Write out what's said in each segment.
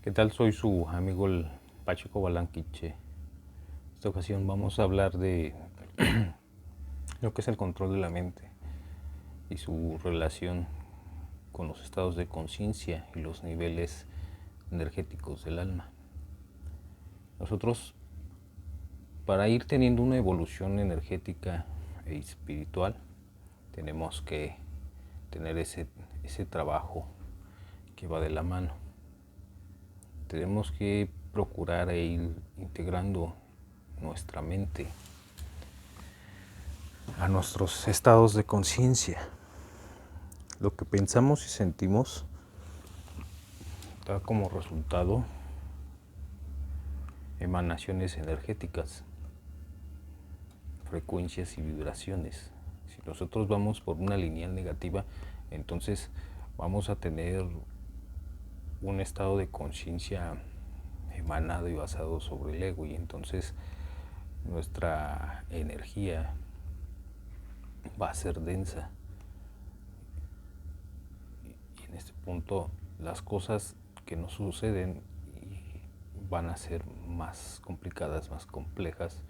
¿Qué tal? Soy su amigo el Pacheco Balanquiche. En esta ocasión vamos a hablar de lo que es el control de la mente y su relación con los estados de conciencia y los niveles energéticos del alma. Nosotros, para ir teniendo una evolución energética e espiritual, tenemos que tener ese trabajo que va de la mano. Tenemos que procurar ir integrando nuestra mente a nuestros estados de conciencia. Lo que pensamos y sentimos da como resultado emanaciones energéticas, frecuencias y vibraciones. Si nosotros vamos por una lineal negativa, entonces vamos a tener un estado de conciencia emanado y basado sobre el ego, y entonces nuestra energía va a ser densa. Y en este punto las cosas que nos suceden van a ser más complicadas, más complejas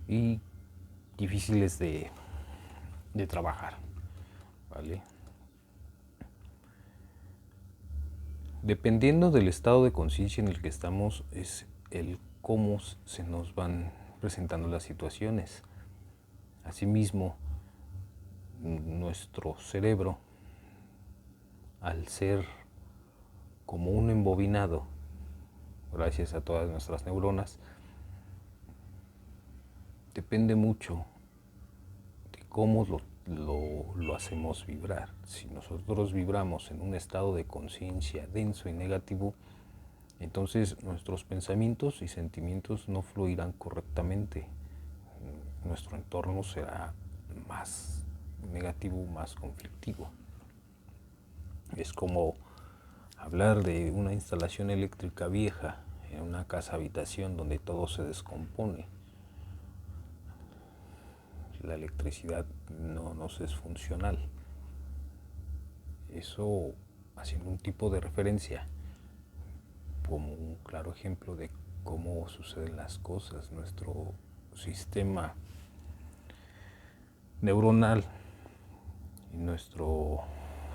y difíciles de trabajar, ¿vale? Dependiendo del estado de conciencia en el que estamos, es el cómo se nos van presentando las situaciones. Asimismo, nuestro cerebro, al ser como un embobinado, gracias a todas nuestras neuronas, depende mucho de cómo lo hacemos vibrar. Si nosotros vibramos en un estado de conciencia denso y negativo, entonces nuestros pensamientos y sentimientos no fluirán correctamente. Nuestro entorno será más negativo, más conflictivo. Es como hablar de una instalación eléctrica vieja en una casa habitación donde todo se descompone. La electricidad no nos es funcional. Eso, haciendo un tipo de referencia, como un claro ejemplo de cómo suceden las cosas. Nuestro sistema neuronal y nuestro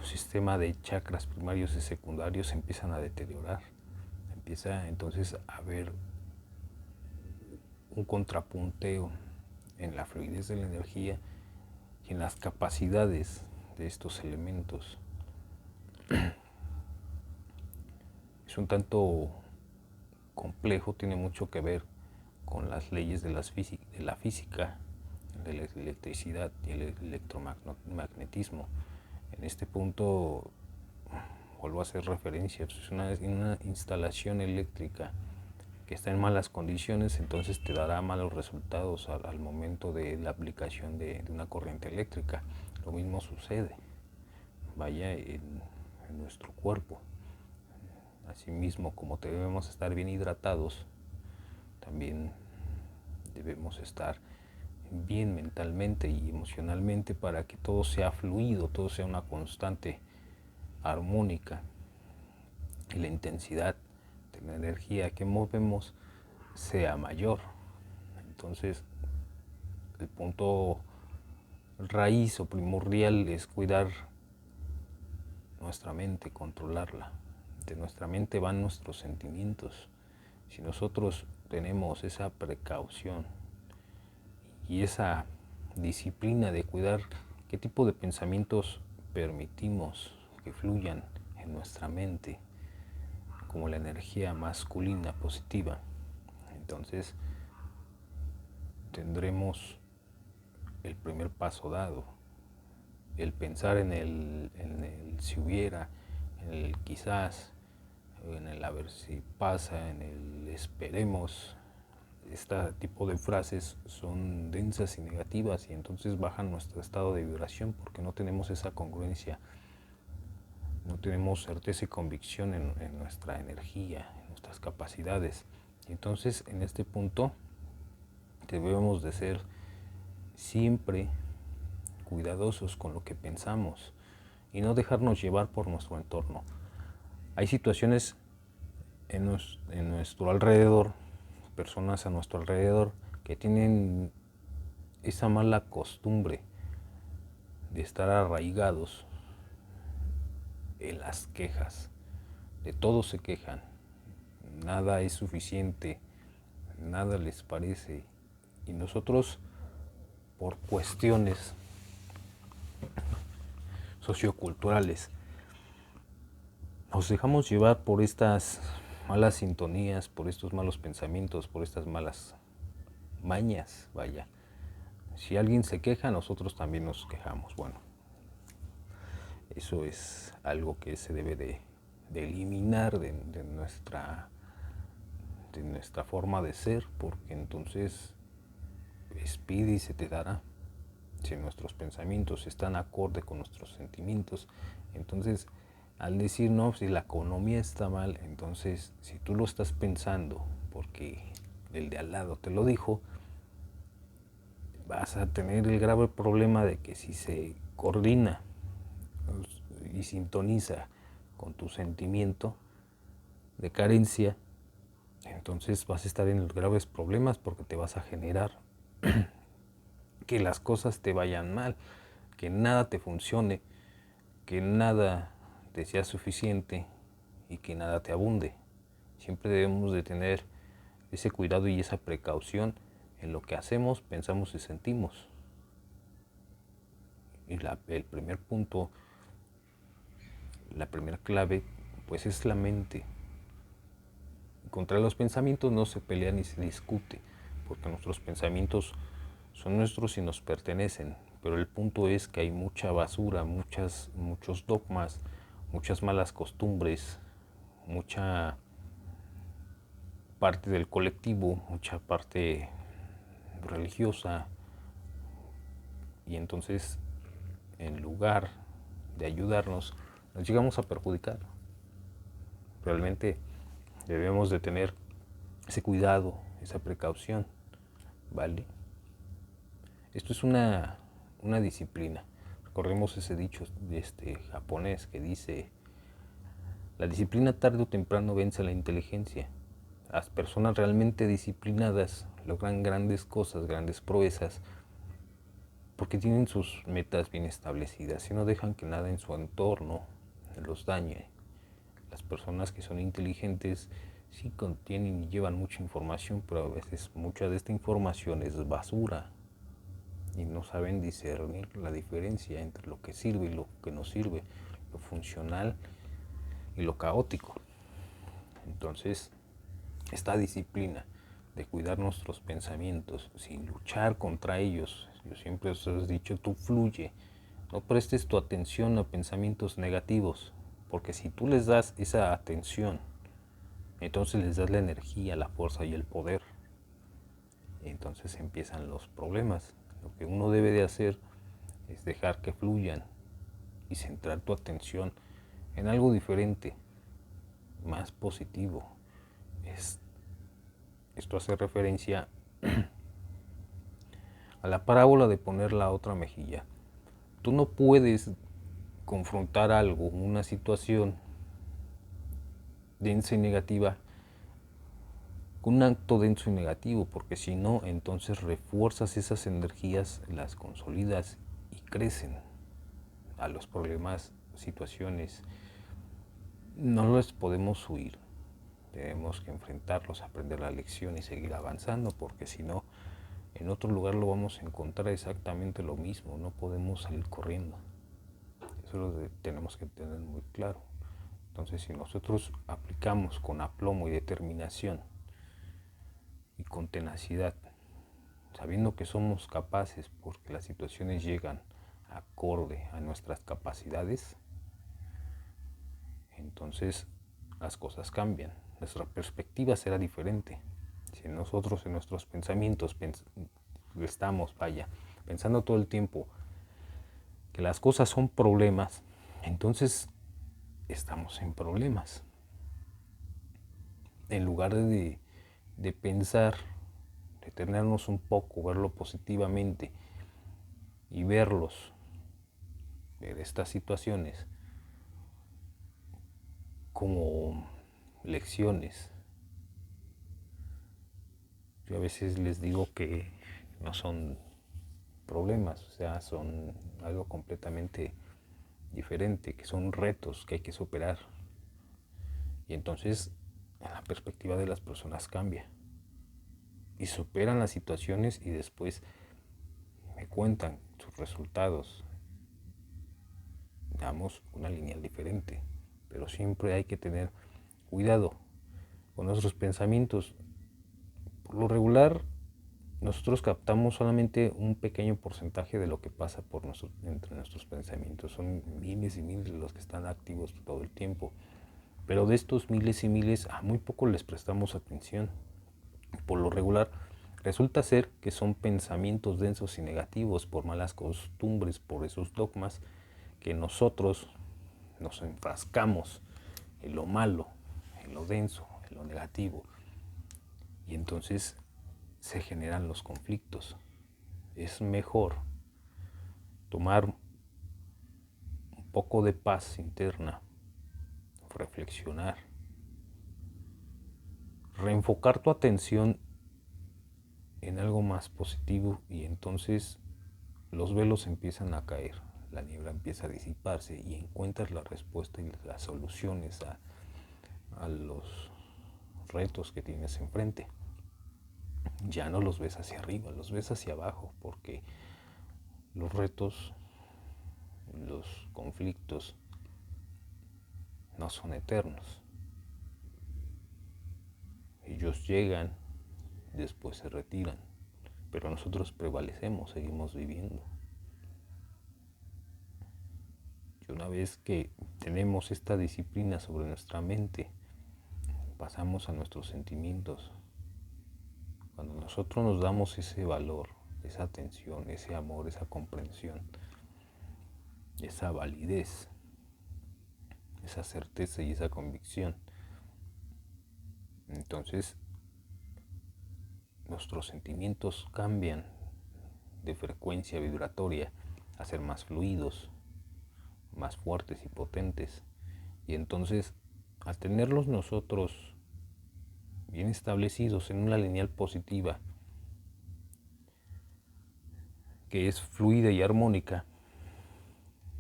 sistema de chakras primarios y secundarios se empiezan a deteriorar. Empieza entonces a haber un contrapunteo en la fluidez de la energía y en las capacidades de estos elementos. Es un tanto complejo, tiene mucho que ver con las leyes de la física, de la electricidad y el electromagnetismo. En este punto, vuelvo a hacer referencia, es una instalación eléctrica que está en malas condiciones, entonces te dará malos resultados al momento de la aplicación de una corriente eléctrica. Lo mismo sucede, vaya, en nuestro cuerpo. Asimismo, como debemos estar bien hidratados, también debemos estar bien mentalmente y emocionalmente para que todo sea fluido, todo sea una constante armónica y la intensidad de la energía que movemos sea mayor. Entonces, el punto raíz o primordial es cuidar nuestra mente, controlarla. De nuestra mente van nuestros sentimientos. Si nosotros tenemos esa precaución y esa disciplina de cuidar qué tipo de pensamientos permitimos que fluyan en nuestra mente, como la energía masculina positiva, entonces tendremos el primer paso dado. El pensar en el si hubiera, en el quizás, en el a ver si pasa, en el esperemos. Este tipo de frases son densas y negativas y entonces bajan nuestro estado de vibración porque no tenemos esa congruencia, no tenemos certeza y convicción en nuestra energía, en nuestras capacidades. Y entonces en este punto debemos de ser siempre cuidadosos con lo que pensamos y no dejarnos llevar por nuestro entorno. Hay situaciones en nuestro alrededor, personas a nuestro alrededor que tienen esa mala costumbre de estar arraigados en las quejas. De todo se quejan, nada es suficiente, nada les parece. Y nosotros, por cuestiones socioculturales, nos dejamos llevar por estas malas sintonías, por estos malos pensamientos, por estas malas mañas, vaya. Si alguien se queja, nosotros también nos quejamos. Bueno, eso es algo que se debe de eliminar de nuestra forma de ser, porque entonces pide y se te dará. Si nuestros pensamientos están acorde con nuestros sentimientos, entonces al decir no, si la economía está mal, entonces si tú lo estás pensando porque el de al lado te lo dijo, vas a tener el grave problema de que si se coordina y sintoniza con tu sentimiento de carencia, entonces vas a estar en los graves problemas porque te vas a generar que las cosas te vayan mal, que nada te funcione, que nada te sea suficiente y que nada te abunde. Siempre debemos de tener ese cuidado y esa precaución en lo que hacemos, pensamos y sentimos. Y el primer punto, la primera clave, pues es la mente. Contra los pensamientos no se pelea ni se discute, porque nuestros pensamientos son nuestros y nos pertenecen, pero el punto es que hay mucha basura, muchos dogmas, muchas malas costumbres, mucha parte del colectivo, mucha parte religiosa, y entonces en lugar de ayudarnos, nos llegamos a perjudicar. Realmente debemos de tener ese cuidado, esa precaución, ¿vale? Esto es una disciplina. Recordemos ese dicho de japonés que dice: la disciplina tarde o temprano vence a la inteligencia. Las personas realmente disciplinadas logran grandes cosas, grandes proezas, porque tienen sus metas bien establecidas y no dejan que nada en su entorno los dañe. Las personas que son inteligentes sí contienen y llevan mucha información, pero a veces mucha de esta información es basura y no saben discernir la diferencia entre lo que sirve y lo que no sirve, lo funcional y lo caótico. Entonces, esta disciplina de cuidar nuestros pensamientos sin luchar contra ellos, yo siempre os he dicho, tú fluye, no prestes tu atención a pensamientos negativos, porque si tú les das esa atención, entonces les das la energía, la fuerza y el poder. Y entonces empiezan los problemas. Lo que uno debe de hacer es dejar que fluyan y centrar tu atención en algo diferente, más positivo. Esto hace referencia a la parábola de poner la otra mejilla. Tú no puedes confrontar algo, una situación densa y negativa, con un acto denso y negativo, porque si no, entonces refuerzas esas energías, las consolidas y crecen. A los problemas, situaciones, no los podemos huir. Tenemos que enfrentarlos, aprender la lección y seguir avanzando, porque si no, en otro lugar lo vamos a encontrar exactamente lo mismo. No podemos salir corriendo. Eso lo tenemos que tener muy claro. Entonces, si nosotros aplicamos con aplomo y determinación y con tenacidad, sabiendo que somos capaces porque las situaciones llegan acorde a nuestras capacidades, entonces las cosas cambian, nuestra perspectiva será diferente. Si nosotros en nuestros pensamientos estamos, pensando todo el tiempo que las cosas son problemas, entonces estamos en problemas. En lugar de pensar, detenernos un poco, verlo positivamente y ver estas situaciones como lecciones. Yo a veces les digo que no son problemas, o sea, son algo completamente diferente, que son retos que hay que superar. Y entonces la perspectiva de las personas cambia. Y superan las situaciones y después me cuentan sus resultados. Damos una lineal diferente, pero siempre hay que tener cuidado con nuestros pensamientos. Por lo regular, nosotros captamos solamente un pequeño porcentaje de lo que pasa entre nuestros pensamientos. Son miles y miles los que están activos todo el tiempo. Pero de estos miles y miles, a muy poco les prestamos atención. Por lo regular, resulta ser que son pensamientos densos y negativos por malas costumbres, por esos dogmas que nosotros nos enfrascamos en lo malo, en lo denso, en lo negativo. Y entonces se generan los conflictos. Es mejor tomar un poco de paz interna, reflexionar, reenfocar tu atención en algo más positivo y entonces los velos empiezan a caer, la niebla empieza a disiparse y encuentras la respuesta y las soluciones a los retos que tienes enfrente. Ya no los ves hacia arriba, los ves hacia abajo, porque los retos, los conflictos no son eternos. Ellos llegan, después se retiran, pero nosotros prevalecemos, seguimos viviendo. Y una vez que tenemos esta disciplina sobre nuestra mente, pasamos a nuestros sentimientos. Cuando nosotros nos damos ese valor, esa atención, ese amor, esa comprensión, esa validez, esa certeza y esa convicción, entonces nuestros sentimientos cambian de frecuencia vibratoria a ser más fluidos, más fuertes y potentes. Y entonces, al tenerlos nosotros bien establecidos en una lineal positiva, que es fluida y armónica,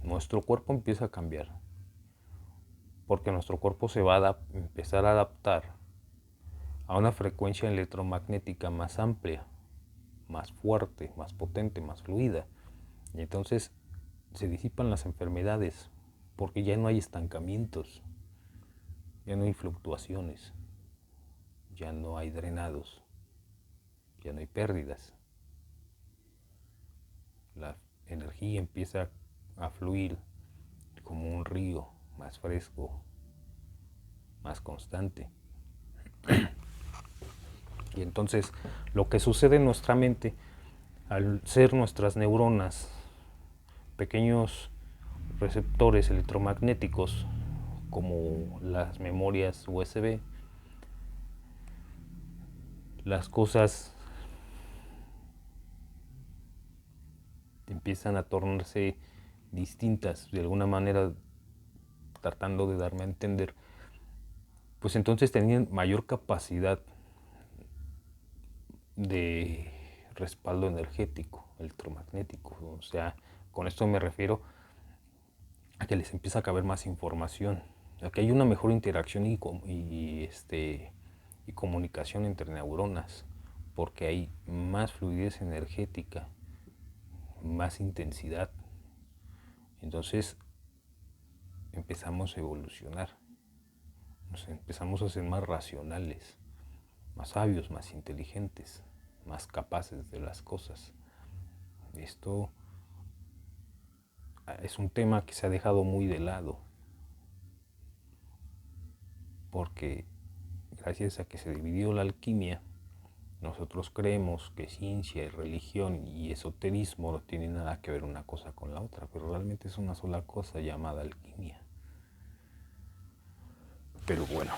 nuestro cuerpo empieza a cambiar, porque nuestro cuerpo se va a empezar a adaptar a una frecuencia electromagnética más amplia, más fuerte, más potente, más fluida. Y entonces se disipan las enfermedades, porque ya no hay estancamientos, ya no hay fluctuaciones, ya no hay drenados, ya no hay pérdidas. La energía empieza a fluir como un río, más fresco, más constante. Y entonces lo que sucede en nuestra mente, al ser nuestras neuronas pequeños receptores electromagnéticos como las memorias USB, las cosas empiezan a tornarse distintas, de alguna manera tratando de darme a entender, pues entonces tenían mayor capacidad de respaldo energético, electromagnético. O sea, con esto me refiero a que les empieza a caber más información, a que hay una mejor interacción y comunicación entre neuronas, porque hay más fluidez energética, más intensidad. Entonces empezamos a evolucionar, nos empezamos a ser más racionales, más sabios, más inteligentes, más capaces de las cosas. Esto es un tema que se ha dejado muy de lado, porque gracias a que se dividió la alquimia, nosotros creemos que ciencia y religión y esoterismo no tienen nada que ver una cosa con la otra, pero realmente es una sola cosa llamada alquimia. Pero bueno,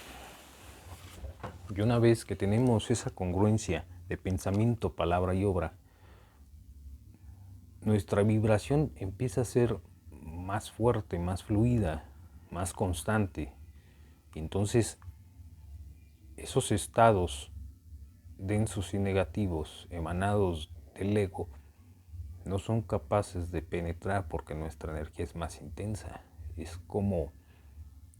y una vez que tenemos esa congruencia de pensamiento, palabra y obra, nuestra vibración empieza a ser más fuerte, más fluida, más constante. Y entonces esos estados densos y negativos emanados del ego no son capaces de penetrar porque nuestra energía es más intensa. Es como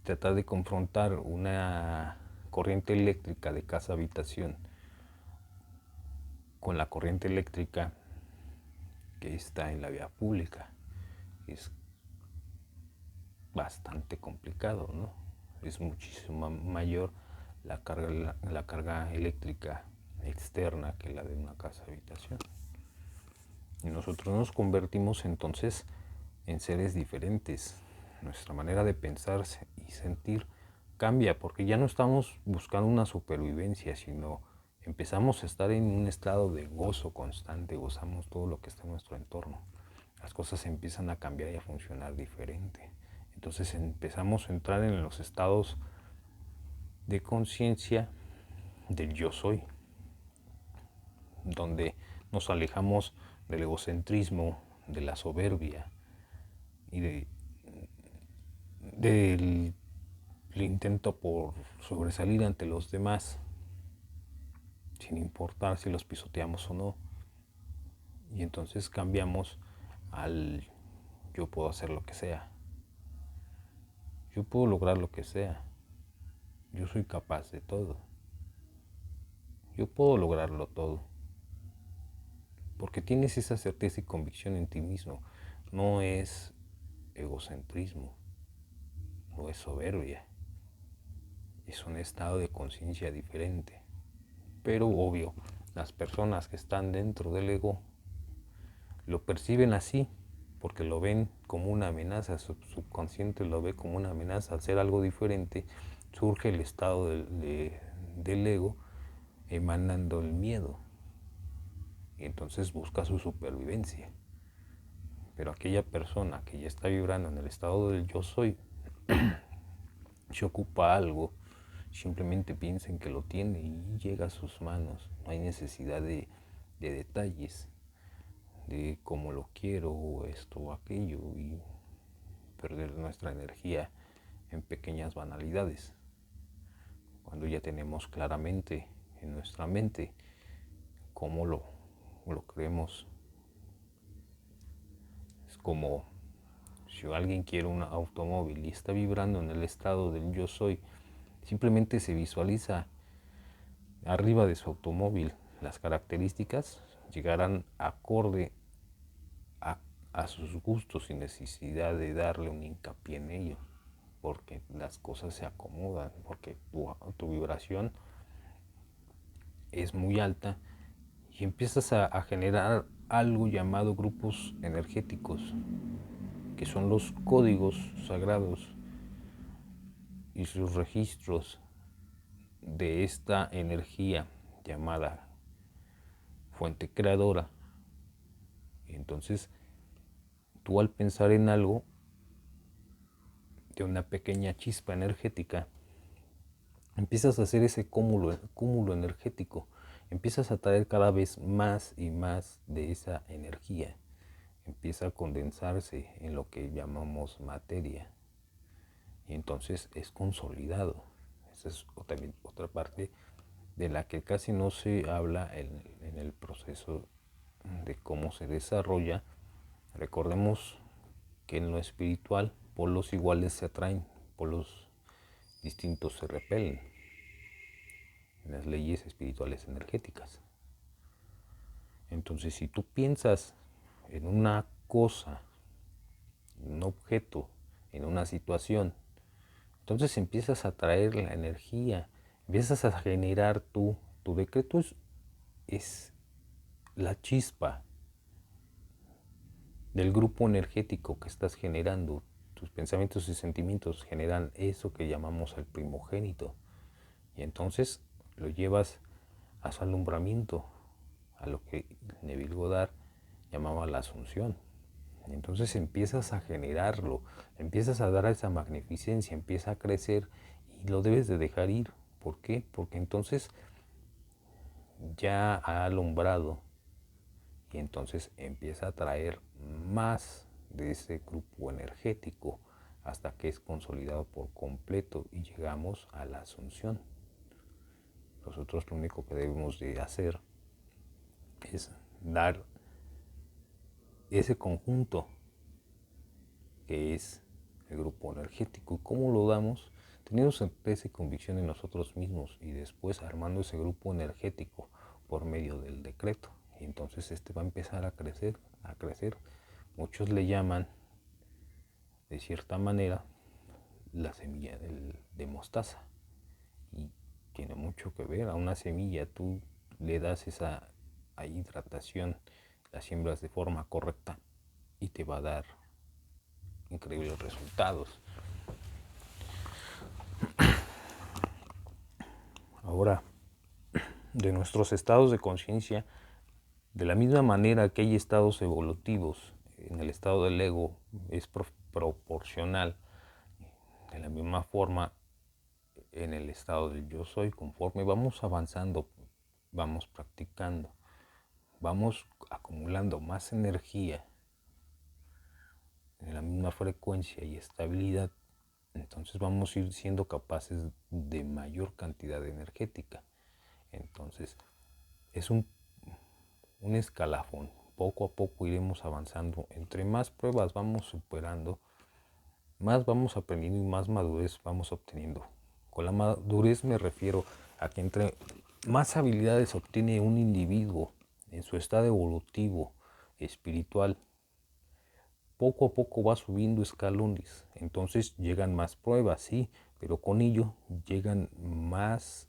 tratar de confrontar una corriente eléctrica de casa a habitación con la corriente eléctrica que está en la vía pública. Es bastante complicado, ¿no? Es muchísimo mayor la carga eléctrica externa que la de una casa habitación. Y nosotros nos convertimos entonces en seres diferentes. Nuestra manera de pensar y sentir cambia porque ya no estamos buscando una supervivencia, sino empezamos a estar en un estado de gozo constante, gozamos todo lo que está en nuestro entorno. Las cosas empiezan a cambiar y a funcionar diferente. Entonces empezamos a entrar en los estados de conciencia del yo soy, donde nos alejamos del egocentrismo, de la soberbia y del intento por sobresalir ante los demás, sin importar si los pisoteamos o no. Y entonces cambiamos al yo puedo hacer lo que sea, yo puedo lograr lo que sea, yo soy capaz de todo, yo puedo lograrlo todo. Porque tienes esa certeza y convicción en ti mismo. No es egocentrismo, no es soberbia, es un estado de conciencia diferente. Pero obvio, las personas que están dentro del ego lo perciben así, porque lo ven como una amenaza, su subconsciente lo ve como una amenaza. Al ser algo diferente, surge el estado del ego emanando el miedo. Y entonces busca su supervivencia. Pero aquella persona que ya está vibrando en el estado del yo soy, se ocupa algo, simplemente piensa en que lo tiene y llega a sus manos. No hay necesidad de detalles, de cómo lo quiero o esto o aquello y perder nuestra energía en pequeñas banalidades. Cuando ya tenemos claramente en nuestra mente cómo lo creemos. Es como si alguien quiere un automóvil y está vibrando en el estado del yo soy, simplemente se visualiza arriba de su automóvil. Las características llegarán acorde a sus gustos sin necesidad de darle un hincapié en ello, porque las cosas se acomodan, porque tu vibración es muy alta y empiezas a generar algo llamado grupos energéticos, que son los códigos sagrados y sus registros de esta energía llamada fuente creadora. Y entonces tú, al pensar en algo de una pequeña chispa energética, empiezas a hacer ese cúmulo energético, empiezas a traer cada vez más y más de esa energía, empieza a condensarse en lo que llamamos materia y entonces es consolidado. Esa es también otra parte de la que casi no se habla en el proceso de cómo se desarrolla. Recordemos que en lo espiritual polos iguales se atraen, polos distintos se repelen, en las leyes espirituales energéticas. Entonces, si tú piensas en una cosa, en un objeto, en una situación, entonces empiezas a traer la energía, empiezas a generar tu decreto es la chispa del grupo energético que estás generando. Tus pensamientos y sentimientos generan eso que llamamos el primogénito. Y entonces lo llevas a su alumbramiento, a lo que Neville Goddard llamaba la asunción. Y entonces empiezas a generarlo, empiezas a dar esa magnificencia, empieza a crecer y lo debes de dejar ir. ¿Por qué? Porque entonces ya ha alumbrado y entonces empieza a traer más de ese grupo energético hasta que es consolidado por completo y llegamos a la asunción. Nosotros lo único que debemos de hacer es dar ese conjunto que es el grupo energético. ¿Y cómo lo damos? Teniendo certeza y convicción en nosotros mismos y después armando ese grupo energético por medio del decreto. Y entonces este va a empezar a crecer, a crecer. Muchos le llaman, de cierta manera, la semilla de mostaza. Y tiene mucho que ver. A una semilla tú le das esa hidratación, la siembras de forma correcta y te va a dar increíbles resultados. Ahora, de nuestros estados de conciencia, de la misma manera que hay estados evolutivos, en el estado del ego es proporcional, de la misma forma en el estado del yo soy, conforme vamos avanzando, vamos practicando, vamos acumulando más energía en la misma frecuencia y estabilidad, entonces vamos a ir siendo capaces de mayor cantidad energética. Entonces es un escalafón, poco a poco iremos avanzando. Entre más pruebas vamos superando, más vamos aprendiendo y más madurez vamos obteniendo. Con la madurez me refiero a que entre más habilidades obtiene un individuo en su estado evolutivo, espiritual, poco a poco va subiendo escalones. Entonces llegan más pruebas, sí, pero con ello llegan más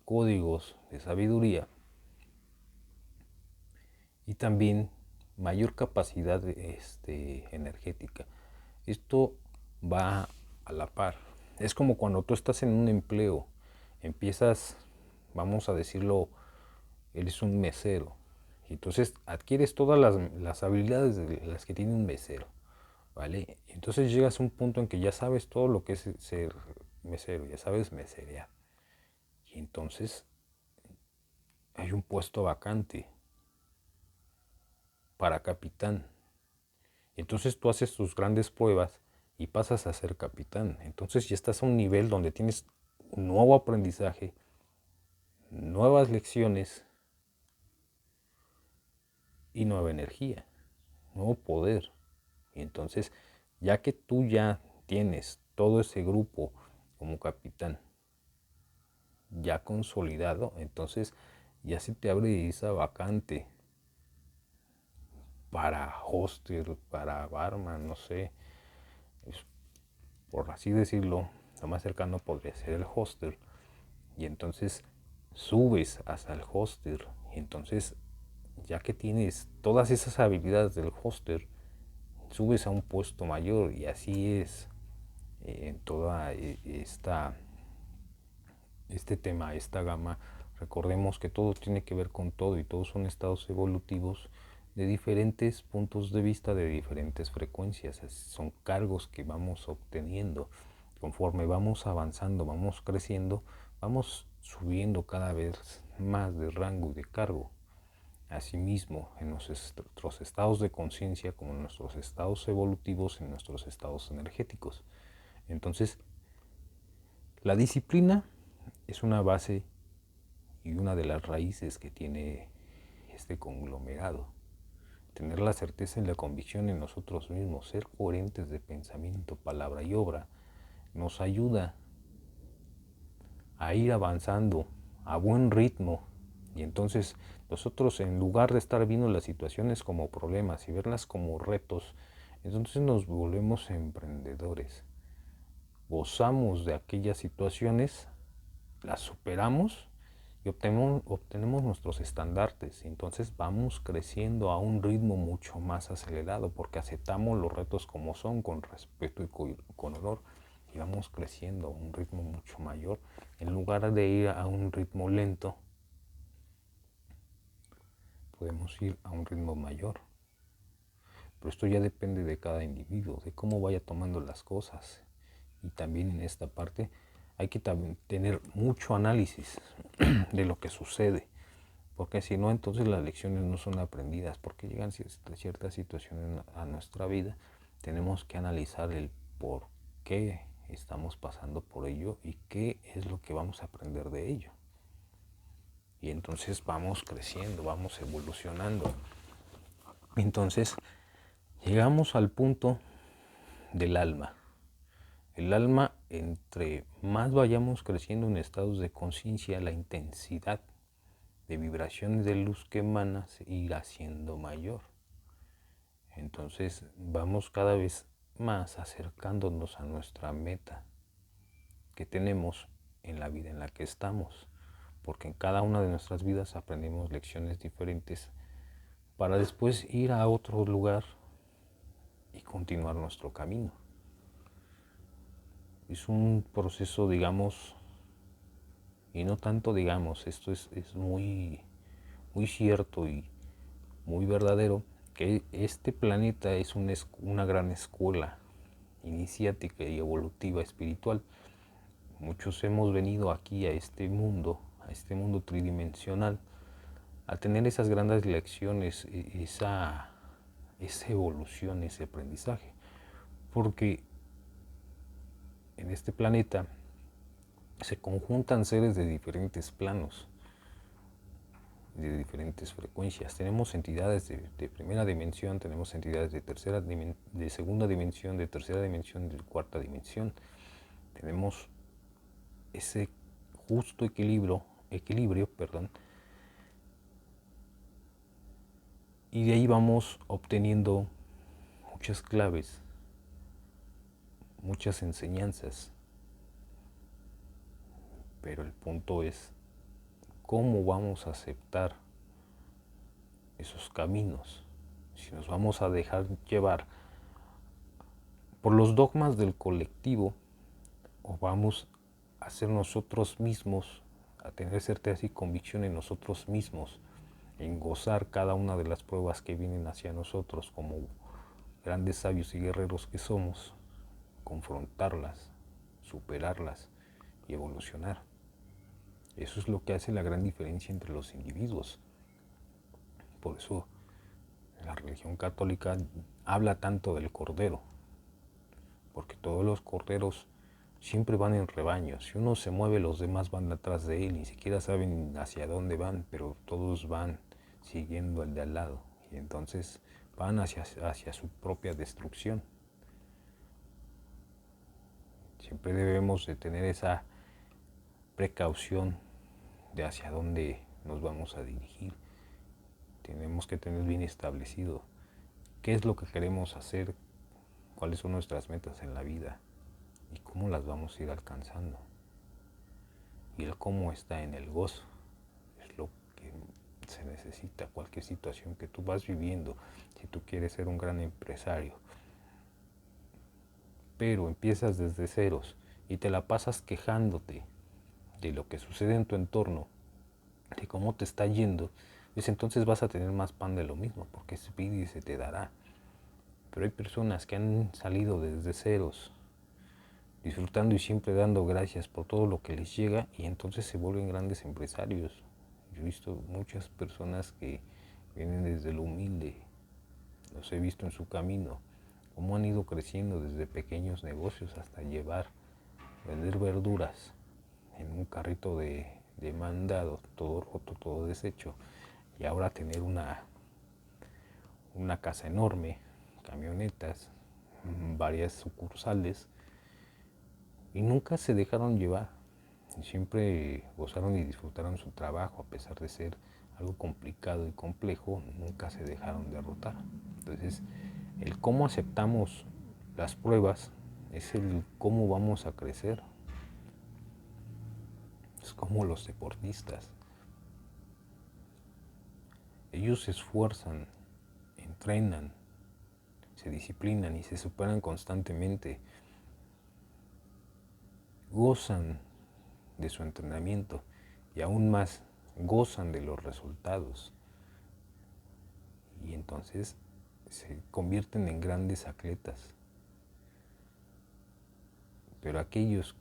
códigos de sabiduría y también mayor capacidad energética. Esto va a la par. Es como cuando tú estás en un empleo, empiezas, vamos a decirlo, eres un mesero. Y entonces adquieres todas las habilidades de las que tiene un mesero, ¿vale? Entonces llegas a un punto en que ya sabes todo lo que es ser mesero, ya sabes meserear. Y entonces hay un puesto vacante para capitán. Entonces tú haces tus grandes pruebas y pasas a ser capitán. Entonces ya estás a un nivel donde tienes un nuevo aprendizaje, nuevas lecciones y nueva energía, nuevo poder. Y entonces, ya que tú ya tienes todo ese grupo como capitán ya consolidado, entonces ya se te abre esa vacante para hoster, para barman, no sé, por así decirlo, lo más cercano podría ser el hoster. Y entonces subes hasta el hoster. Y entonces, ya que tienes todas esas habilidades del hoster, subes a un puesto mayor. Y así es en toda este tema, esta gama. Recordemos que todo tiene que ver con todo y todos son estados evolutivos de diferentes puntos de vista, de diferentes frecuencias. Son cargos que vamos obteniendo. Conforme vamos avanzando, vamos creciendo, vamos subiendo cada vez más de rango y de cargo. Asimismo, en nuestros estados de conciencia, como en nuestros estados evolutivos, en nuestros estados energéticos. Entonces, la disciplina es una base y una de las raíces que tiene este conglomerado. Tener la certeza y la convicción en nosotros mismos, ser coherentes de pensamiento, palabra y obra, nos ayuda a ir avanzando a buen ritmo. Y entonces nosotros, en lugar de estar viendo las situaciones como problemas y verlas como retos, entonces nos volvemos emprendedores. Gozamos de aquellas situaciones, las superamos y obtenemos nuestros estandartes. Entonces vamos creciendo a un ritmo mucho más acelerado porque aceptamos los retos como son, con respeto y con honor, y vamos creciendo a un ritmo mucho mayor en lugar de ir a un ritmo lento. Podemos ir a un ritmo mayor, pero esto ya depende de cada individuo, de cómo vaya tomando las cosas. Y también en esta parte hay que tener mucho análisis de lo que sucede, porque si no, entonces las lecciones no son aprendidas, porque llegan ciertas situaciones a nuestra vida, tenemos que analizar el por qué estamos pasando por ello y qué es lo que vamos a aprender de ello. Y entonces vamos creciendo, vamos evolucionando. Entonces llegamos al punto del alma. El alma, entre más vayamos creciendo en estados de conciencia, la intensidad de vibraciones de luz que emana irá siendo mayor. Entonces vamos cada vez más acercándonos a nuestra meta que tenemos en la vida en la que estamos, porque en cada una de nuestras vidas aprendemos lecciones diferentes para después ir a otro lugar y continuar nuestro camino. Es un proceso, digamos, y no tanto digamos, esto es muy cierto y muy verdadero, que este planeta es una gran escuela iniciática y evolutiva espiritual. Muchos hemos venido aquí a este mundo tridimensional, a tener esas grandes lecciones, esa evolución, ese aprendizaje, porque en este planeta se conjuntan seres de diferentes planos, de diferentes frecuencias. Tenemos entidades de primera dimensión, tenemos entidades de segunda dimensión, de tercera dimensión, de cuarta dimensión. Tenemos ese justo equilibrio, y de ahí vamos obteniendo muchas claves, muchas enseñanzas. Pero el punto es cómo vamos a aceptar esos caminos, si nos vamos a dejar llevar por los dogmas del colectivo o vamos a ser nosotros mismos, a tener certeza y convicción en nosotros mismos, en gozar cada una de las pruebas que vienen hacia nosotros como grandes sabios y guerreros que somos, confrontarlas, superarlas y evolucionar. Eso es lo que hace la gran diferencia entre los individuos. Por eso la religión católica habla tanto del cordero, porque todos los corderos siempre van en rebaños. Si uno se mueve, los demás van atrás de él, ni siquiera saben hacia dónde van, pero todos van siguiendo al de al lado, y entonces van hacia su propia destrucción. Siempre debemos de tener esa precaución de hacia dónde nos vamos a dirigir. Tenemos que tener bien establecido qué es lo que queremos hacer, cuáles son nuestras metas en la vida y cómo las vamos a ir alcanzando. Y el cómo está en el gozo, es lo que se necesita. Cualquier situación que tú vas viviendo, si tú quieres ser un gran empresario, pero empiezas desde ceros y te la pasas quejándote de lo que sucede en tu entorno, de cómo te está yendo, pues entonces vas a tener más pan de lo mismo, porque se pide y se te dará. Pero hay personas que han salido desde ceros, disfrutando y siempre dando gracias por todo lo que les llega, y entonces se vuelven grandes empresarios. Yo he visto muchas personas que vienen desde lo humilde, los he visto en su camino, cómo han ido creciendo desde pequeños negocios hasta vender verduras en un carrito de mandado, todo roto, todo deshecho, y ahora tener una casa enorme, camionetas, varias sucursales, y nunca se dejaron llevar, y siempre gozaron y disfrutaron su trabajo, a pesar de ser algo complicado y complejo, nunca se dejaron derrotar. Entonces, el cómo aceptamos las pruebas es el cómo vamos a crecer. Es como los deportistas. Ellos se esfuerzan, entrenan, se disciplinan y se superan constantemente. Gozan de su entrenamiento y aún más gozan de los resultados. Y entonces se convierten en grandes atletas. Pero aquellos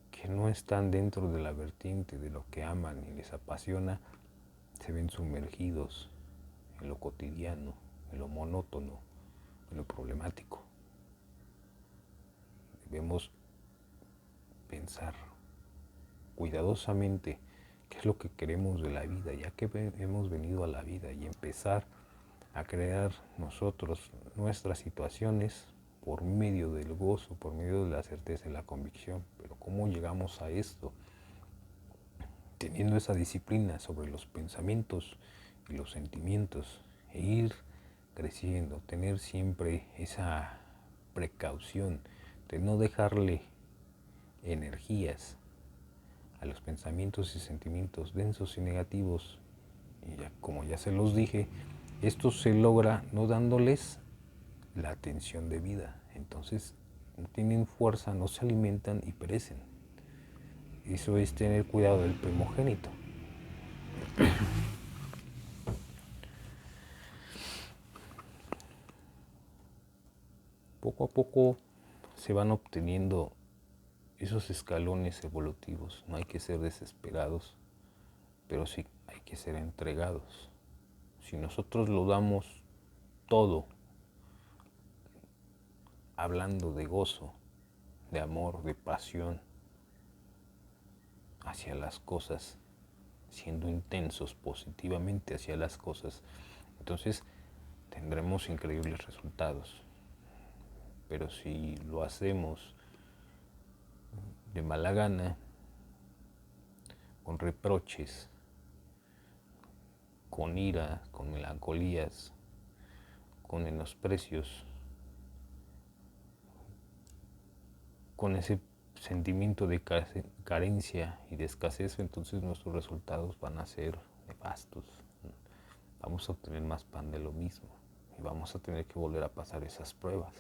que no están dentro de la vertiente de lo que aman y les apasiona, se ven sumergidos en lo cotidiano, en lo monótono, en lo problemático. Debemos pensar cuidadosamente qué es lo que queremos de la vida, ya que hemos venido a la vida, y empezar a crear nosotros nuestras situaciones por medio del gozo, por medio de la certeza y la convicción. Pero ¿cómo llegamos a esto? Teniendo esa disciplina sobre los pensamientos y los sentimientos, e ir creciendo, tener siempre esa precaución de no dejarle energías a los pensamientos y sentimientos densos y negativos. Y ya, como ya se los dije, esto se logra no dándoles la atención debida. Entonces no tienen fuerza, no se alimentan y perecen. Eso es tener cuidado del primogénito. Poco a poco se van obteniendo esos escalones evolutivos. No hay que ser desesperados, pero sí hay que ser entregados. Si nosotros lo damos todo, hablando de gozo, de amor, de pasión hacia las cosas, siendo intensos positivamente hacia las cosas, entonces tendremos increíbles resultados. Pero si lo hacemos de mala gana, con reproches, con ira, con melancolías, con menosprecios, con ese sentimiento de carencia y de escasez, entonces nuestros resultados van a ser nefastos. Vamos a obtener más pan de lo mismo y vamos a tener que volver a pasar esas pruebas.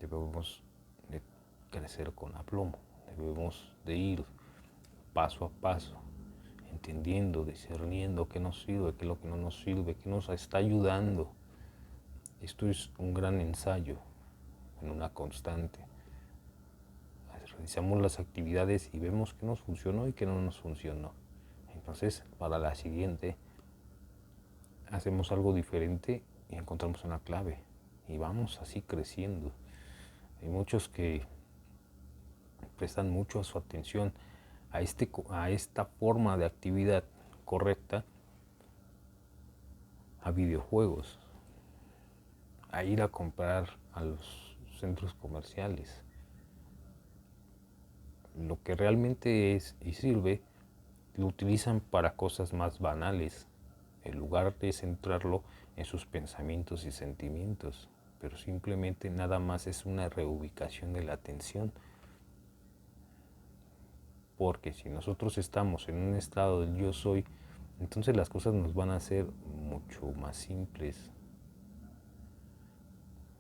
Debemos de crecer con aplomo, debemos de ir paso a paso, entendiendo, discerniendo qué nos sirve, qué es lo que no nos sirve, qué nos está ayudando. Esto es un gran ensayo en una constante. Realizamos las actividades y vemos qué nos funcionó y qué no nos funcionó. Entonces, para la siguiente, hacemos algo diferente y encontramos una clave. Y vamos así creciendo. Hay muchos que prestan mucho a su atención a esta forma de actividad correcta, a videojuegos, a ir a comprar a los centros comerciales. Lo que realmente es y sirve, lo utilizan para cosas más banales, en lugar de centrarlo en sus pensamientos y sentimientos, pero simplemente nada más es una reubicación de la atención. Porque si nosotros estamos en un estado del yo soy, entonces las cosas nos van a ser mucho más simples.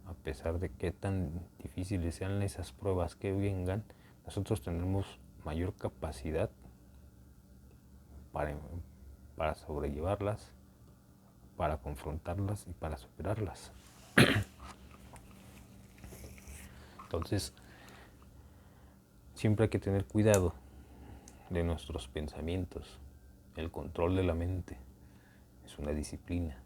A pesar de que tan difíciles sean esas pruebas que vengan, nosotros tendremos mayor capacidad para sobrellevarlas, para confrontarlas y para superarlas. Entonces, siempre hay que tener cuidado de nuestros pensamientos. El control de la mente es una disciplina.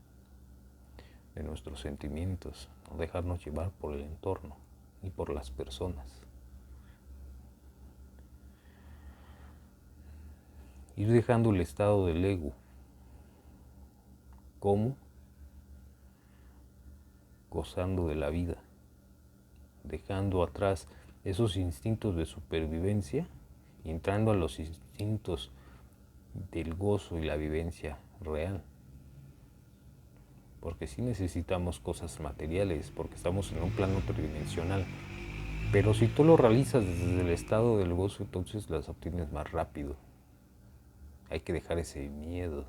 De nuestros sentimientos, no dejarnos llevar por el entorno ni por las personas. Ir dejando el estado del ego. ¿Cómo? Gozando de la vida, dejando atrás esos instintos de supervivencia y entrando a los instintos del gozo y la vivencia real. Porque sí necesitamos cosas materiales, porque estamos en un plano tridimensional. Pero si tú lo realizas desde el estado del gozo, entonces las obtienes más rápido. Hay que dejar ese miedo.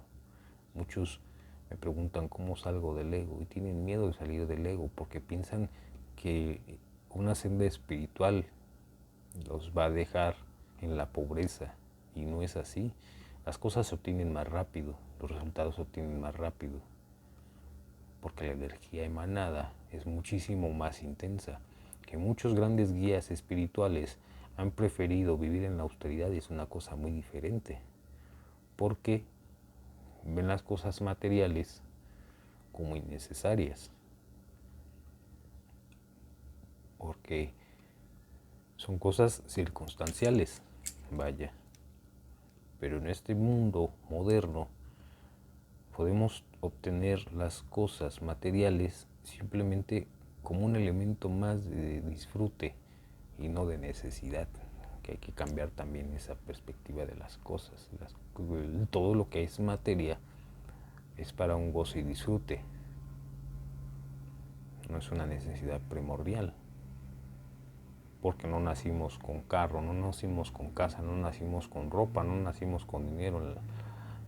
Muchos me preguntan cómo salgo del ego y tienen miedo de salir del ego porque piensan que una senda espiritual los va a dejar en la pobreza, y no es así. Las cosas se obtienen más rápido, los resultados se obtienen más rápido, porque la energía emanada es muchísimo más intensa. Que muchos grandes guías espirituales han preferido vivir en la austeridad y es una cosa muy diferente, porque ven las cosas materiales como innecesarias, porque son cosas circunstanciales, vaya. Pero en este mundo moderno podemos obtener las cosas materiales simplemente como un elemento más de disfrute y no de necesidad, que hay que cambiar también esa perspectiva de las cosas. Todo lo que es materia es para un goce y disfrute, no es una necesidad primordial, porque no nacimos con carro, no nacimos con casa, no nacimos con ropa, no nacimos con dinero,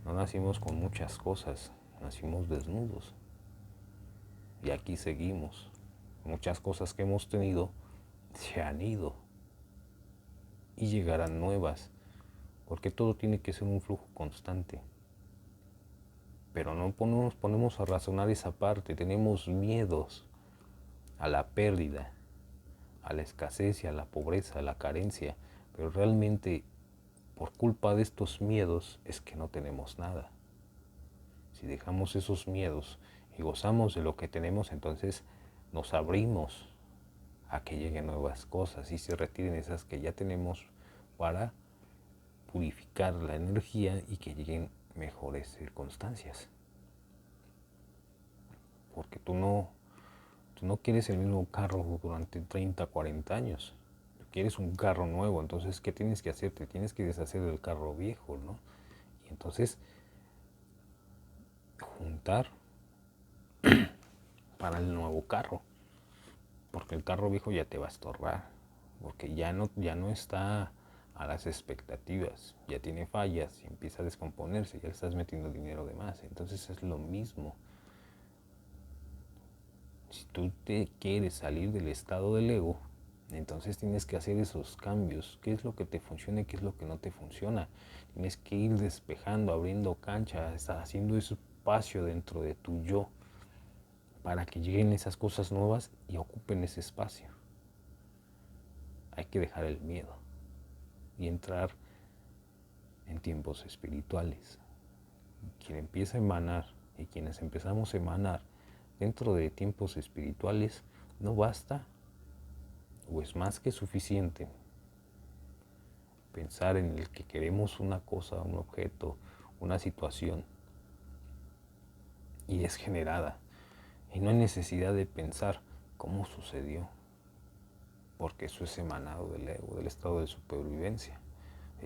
no nacimos con muchas cosas, nacimos desnudos y aquí seguimos. Muchas cosas que hemos tenido se han ido y llegarán nuevas, porque todo tiene que ser un flujo constante. Pero no nos ponemos a razonar esa parte, tenemos miedos a la pérdida, a la escasez y a la pobreza, a la carencia, pero realmente por culpa de estos miedos es que no tenemos nada. Si dejamos esos miedos y gozamos de lo que tenemos, entonces nos abrimos a que lleguen nuevas cosas y se retiren esas que ya tenemos para purificar la energía y que lleguen mejores circunstancias. Porque tú no quieres el mismo carro durante 30, 40 años. Tú quieres un carro nuevo, entonces ¿qué tienes que hacer? Te tienes que deshacer del carro viejo, ¿no? Y entonces juntar para el nuevo carro, porque el carro viejo ya te va a estorbar, porque ya no está a las expectativas, ya tiene fallas y empieza a descomponerse, ya le estás metiendo dinero de más. Entonces es lo mismo. Si tú te quieres salir del estado del ego, entonces tienes que hacer esos cambios. ¿Qué es lo que te funciona y qué es lo que no te funciona? Tienes que ir despejando, abriendo cancha, haciendo espacio dentro de tu yo para que lleguen esas cosas nuevas y ocupen ese espacio. Hay que dejar el miedo y entrar en tiempos espirituales. Quien empieza a emanar y quienes empezamos a emanar dentro de tiempos espirituales, no basta o es más que suficiente pensar en el que queremos una cosa, un objeto, una situación y es generada. Y no hay necesidad de pensar cómo sucedió, porque eso es emanado del ego, del estado de supervivencia.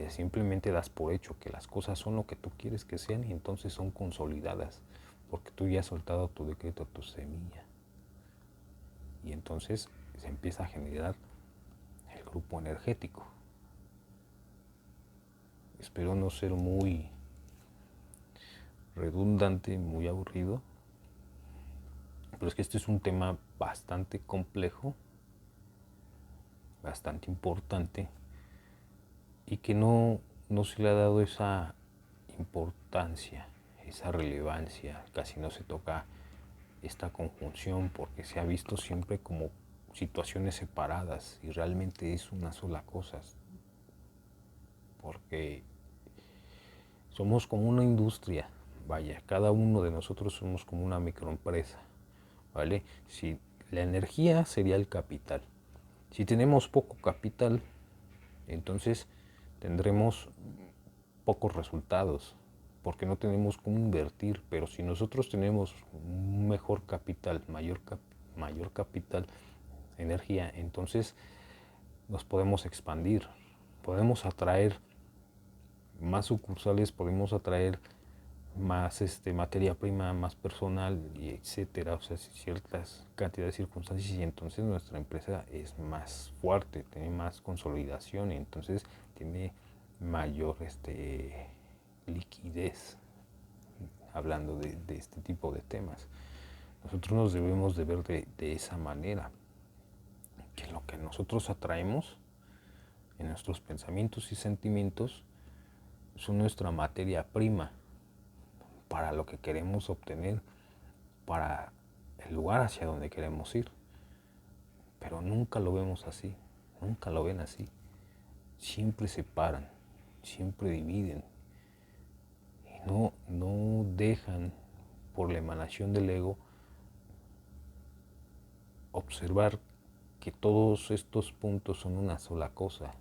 Simplemente das por hecho que las cosas son lo que tú quieres que sean y entonces son consolidadas, porque tú ya has soltado tu decreto, tu semilla. Y entonces se empieza a generar el grupo energético. Espero no ser muy redundante, muy aburrido, pero es que este es un tema bastante complejo, bastante importante y que no se le ha dado esa importancia, esa relevancia. Casi no se toca esta conjunción porque se ha visto siempre como situaciones separadas y realmente es una sola cosa, porque somos como una industria, vaya, cada uno de nosotros somos como una microempresa, ¿vale? Si la energía sería el capital, si tenemos poco capital, entonces tendremos pocos resultados, porque no tenemos cómo invertir. Pero si nosotros tenemos un mejor capital, mayor capital, energía, entonces nos podemos expandir, podemos atraer más sucursales, podemos atraer más materia prima, más personal, y etcétera, o sea, ciertas cantidades de circunstancias, y entonces nuestra empresa es más fuerte, tiene más consolidación y entonces tiene mayor liquidez, hablando de este tipo de temas. Nosotros nos debemos de ver de esa manera, que lo que nosotros atraemos en nuestros pensamientos y sentimientos son nuestra materia prima para lo que queremos obtener, para el lugar hacia donde queremos ir. Pero nunca lo vemos así, nunca lo ven así. Siempre separan, siempre dividen y no dejan, por la emanación del ego, observar que todos estos puntos son una sola cosa.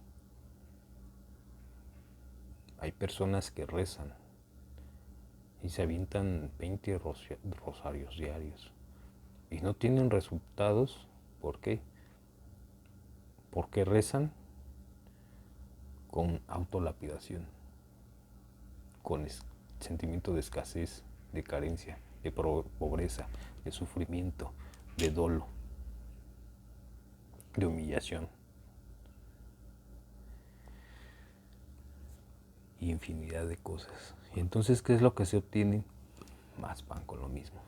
Hay personas que rezan y se avientan 20 rosarios diarios y no tienen resultados. ¿Por qué? Porque rezan con autolapidación, con sentimiento de escasez, de carencia, de pobreza, de sufrimiento, de dolo, de humillación y infinidad de cosas. Y entonces, ¿qué es lo que se obtiene? Más pan con lo mismo,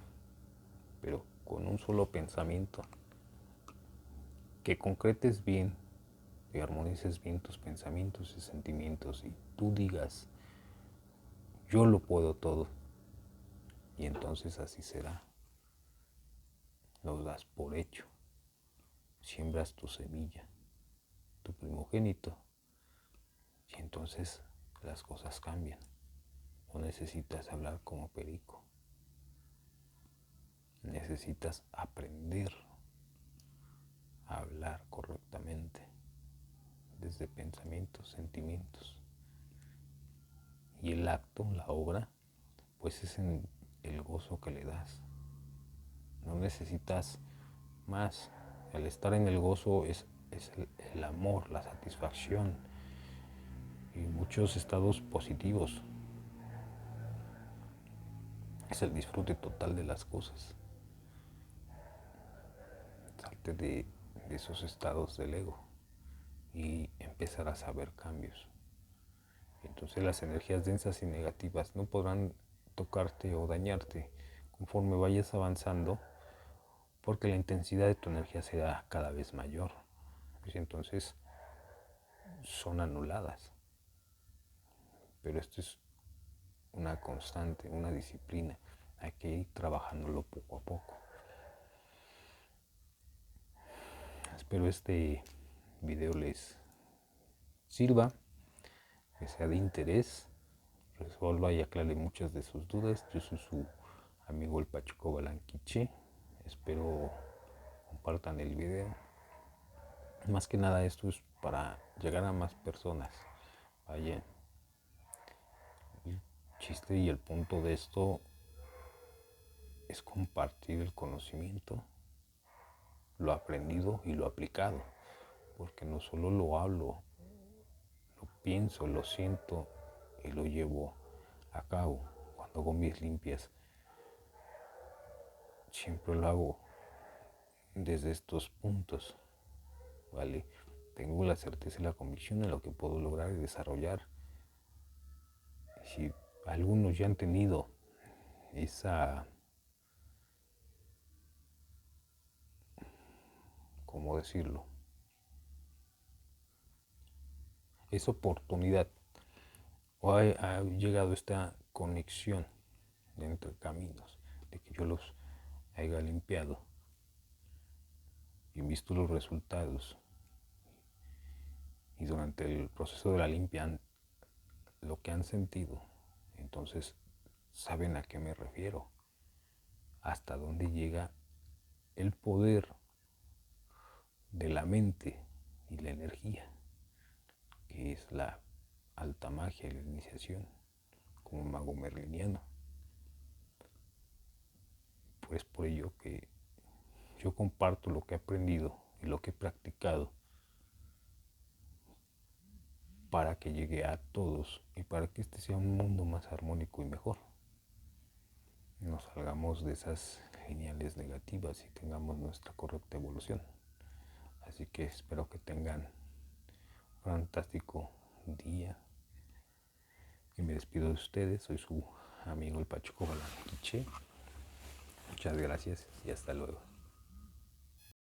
pero con un solo pensamiento, que concretes bien, que armonices bien tus pensamientos y sentimientos y tú digas, yo lo puedo todo, y entonces así será. Lo das por hecho, siembras tu semilla, tu primogénito, y entonces las cosas cambian. No necesitas hablar como perico, necesitas aprender a hablar correctamente desde pensamientos, sentimientos. Y el acto, la obra, pues es en el gozo que le das. No necesitas más. El estar en el gozo es el amor, la satisfacción y muchos estados positivos. Es el disfrute total de las cosas. Salte de esos estados del ego y empezarás a ver cambios. Entonces las energías densas y negativas no podrán tocarte o dañarte conforme vayas avanzando, porque la intensidad de tu energía será cada vez mayor. Y entonces son anuladas. Pero esto es una constante, una disciplina. Hay que ir trabajándolo poco a poco. Espero este video les sirva, que sea de interés, resuelva y aclare muchas de sus dudas. Yo soy su amigo el Pachuco Balanquiche. Espero compartan el video. Más que nada esto es para llegar a más personas. Vaya, el chiste y el punto de esto es compartir el conocimiento, lo aprendido y lo aplicado, porque no solo lo hablo, lo pienso, lo siento y lo llevo a cabo. Cuando hago mis limpias, siempre lo hago desde estos puntos, ¿vale? Tengo la certeza y la convicción de lo que puedo lograr y desarrollar. Si algunos ya han tenido esa, ¿cómo decirlo? Esa oportunidad, o ha llegado esta conexión de entre caminos, de que yo los haya limpiado y visto los resultados, y durante el proceso de la limpia lo que han sentido, entonces saben a qué me refiero, hasta dónde llega el poder de la mente y la energía, que es la alta magia y la iniciación como mago merliniano. Pues por ello que yo comparto lo que he aprendido y lo que he practicado para que llegue a todos y para que este sea un mundo más armónico y mejor. Nos salgamos de esas lineales negativas y tengamos nuestra correcta evolución. Así que espero que tengan un fantástico día. Y me despido de ustedes. Soy su amigo el Pachuco Balanquiche. Muchas gracias y hasta luego.